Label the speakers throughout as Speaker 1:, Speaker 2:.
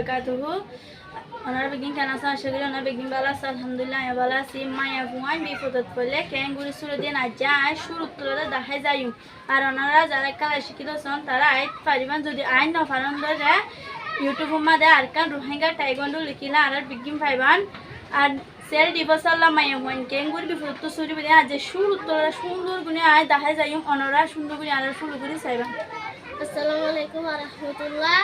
Speaker 1: বারাকাতুহু ওনারা বেগিন কেন আছে আশা করি ওনারা বেগিন ভালো আছে আলহামদুলিল্লাহ আমি ভালো আছি মায়া ফুয়াই বিপদত পড়লে ক্যাঙ্গুরি সুরে দিয়ে না যায় শুরু তুলে দেখাই যাই আর ওনারা যারা কালে শিক্ষিত আছেন তারা আইত পারিবেন যদি আইন না পারেন ধরে ইউটিউবের মধ্যে আরকান রোহিঙ্গা টাইকোয়ান্ডো লিখিলা আর বিজ্ঞান পাইবান আর সেল ডিভোসাল্লা মায়া ফুয়াই ক্যাঙ্গুরি বিপদত সুরি দিয়ে আজ শুরু তুলে সুন্দর গুণে আয় দেখাই যাই ওনারা সুন্দর গুণে আর শুরু করে চাইবেন।
Speaker 2: আসসালামু আলাইকুম ওয়া রাহমাতুল্লাহ।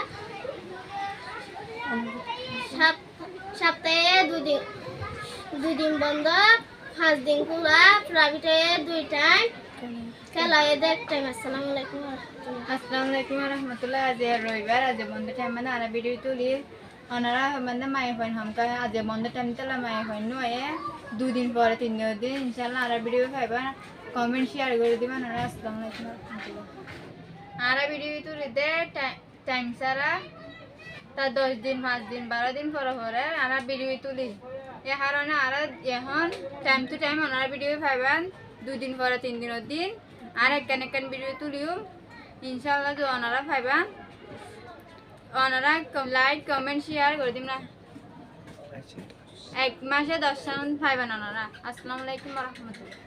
Speaker 2: সপ্তাহে দুই দিন বন্ধ, 5 দিন খোলা, প্রাইভেটে 2 টাইম, খেলায় 1 টাইম। আসসালামু আলাইকুম ওয়া রাহমাতুল্লাহ।
Speaker 3: আসসালামু আলাইকুম ওয়া রাহমাতুল্লাহ। আজ রবিবার, আজ বন্ধ টাইম মানে আর ভিডিও তুলি ওনারা মানে মায়ে হইন হামকা আজ বন্ধ টাইম তেলা মায়ে হইন নয় 2 দিন পরে 3 দিন ইনশাআল্লাহ আর ভিডিও পাইবা কমেন্ট শেয়ার করে দিবেন। আর আসসালামু আলাইকুম ওয়া রাহমাতুল্লাহ। আর ভিডিও তুলি দে টাইম সারা তা 10 দিন 5 দিন 12 দিন পরে পরে আর ভিডিও তুলি এ কারণে আর এখন টাইম টু টাইম ওনারা ভিডিও পাইবেন 2 দিন পরে 3 দিনের দিন আর একখান ভিডিও তুলিও ইনশাআল্লাহ তো ওনারা পাইবেন। ওনারা লাইক কমেন্ট শেয়ার করে দিন না 1 মাসে 10 জন পাইবেন ওনারা। আসসালামু আলাইকুম ওয়া রাহমাতুল্লাহ।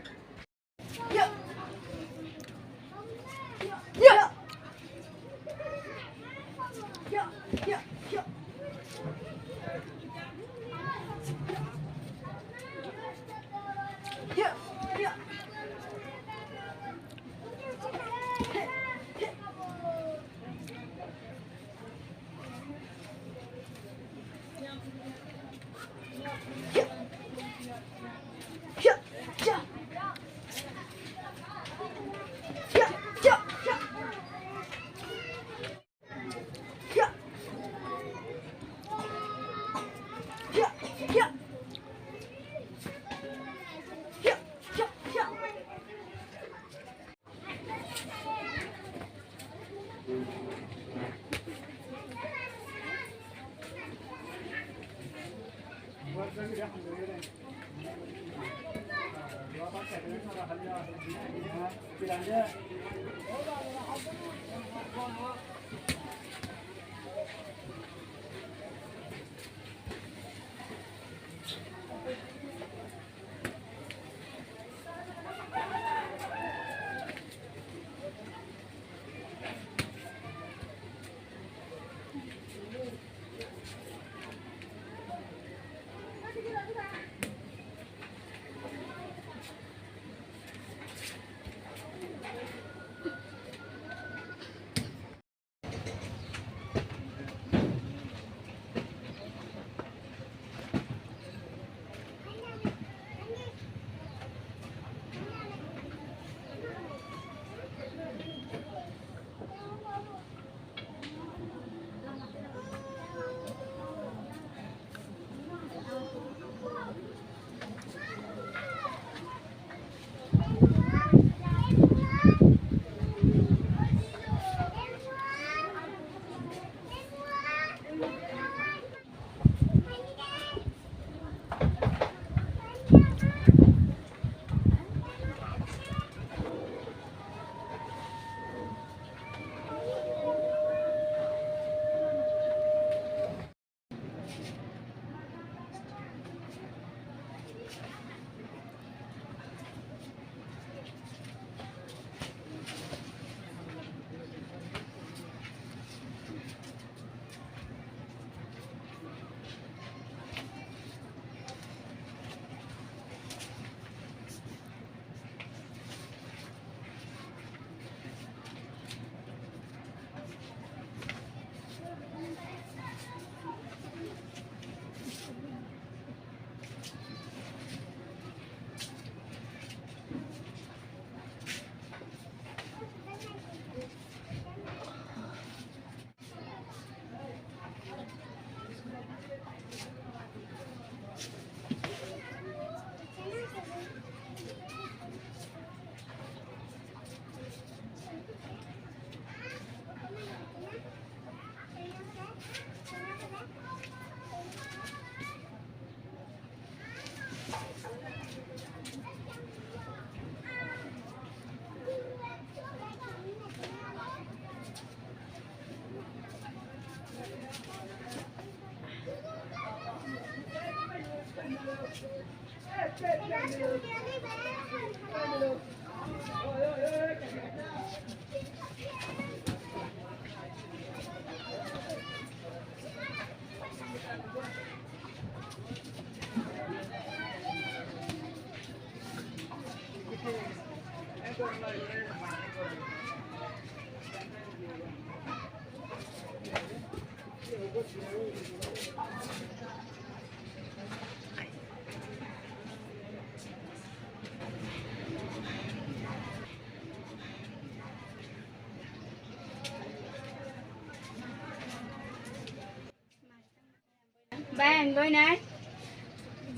Speaker 3: Ba anh bơi này.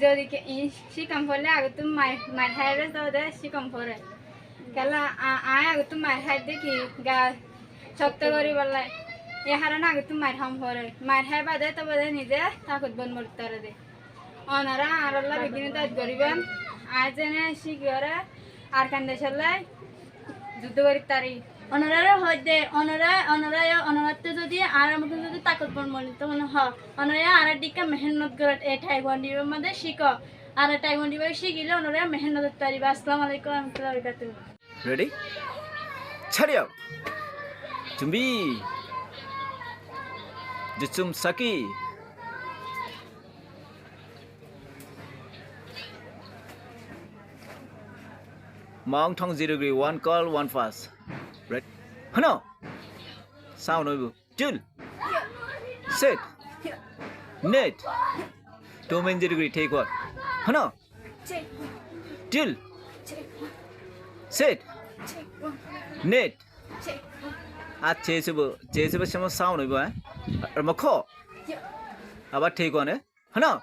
Speaker 3: Giờ thì cái si cầm phơi là cái tụi mày hay đấy rồi đấy si cầm phơi đấy. Cái là ai cái tụi mày hay đấy thì gà sắp tới rồi vào lại. Ya hara na cái tụi mày ham phơi đấy. Mày hay bao đấy tao bao đấy নিজে থাকত বন মরতে রে। ওনারা আরল্লা bikini তাত গরিবান আজনে si করে আর কান্দে চলে যুদ্ধ করি তারি
Speaker 1: অনরারে হইতে অনরাতে যদি আর মতো যদি তাকত বন মনি তো মনে হ অনরা আর দিকে মেহনত করে এ টাইকোয়ান্ডোর মধ্যে শিখ আর টাইকোয়ান্ডো শিখিলে অনরা মেহনত পারিবা আসসালামু আলাইকুম ওয়া রাহমাতুল্লাহি ওয়া বারাকাতুহু
Speaker 4: Ready? 차려. 준비. 주춤 쌓기. 멍텅 지르기 one call one fast. Ready? 하나. 사운드 오브. 둘. 셋. 넷. 도맨 지르기 take one. 하나. 둘. 셋. 넷. 아 제습 시험 사운드 이거. 얼마 커? 아바 take one. 하나.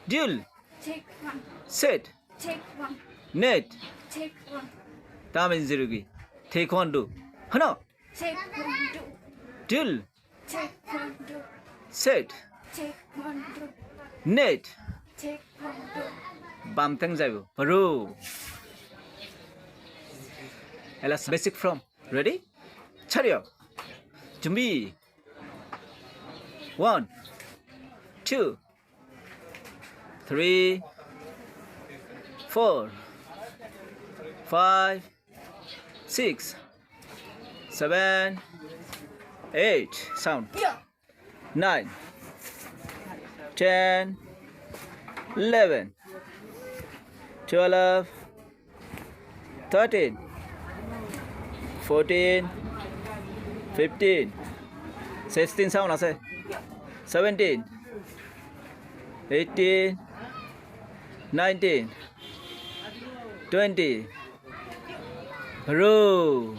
Speaker 4: 둘. 셋. 넷. 다음엔 지르기. 태권도. 하나. 둘. 셋. 넷. 밤탱 자유. 바로. Let's basic from. Ready? 차려. 준비. 1, 2, 3, 4, 5, 6, 7, 8. Sound. 9, 10, 11, 12, 13, 14, 15, 16 sound আছে 17, 18, 19, 20. Bro.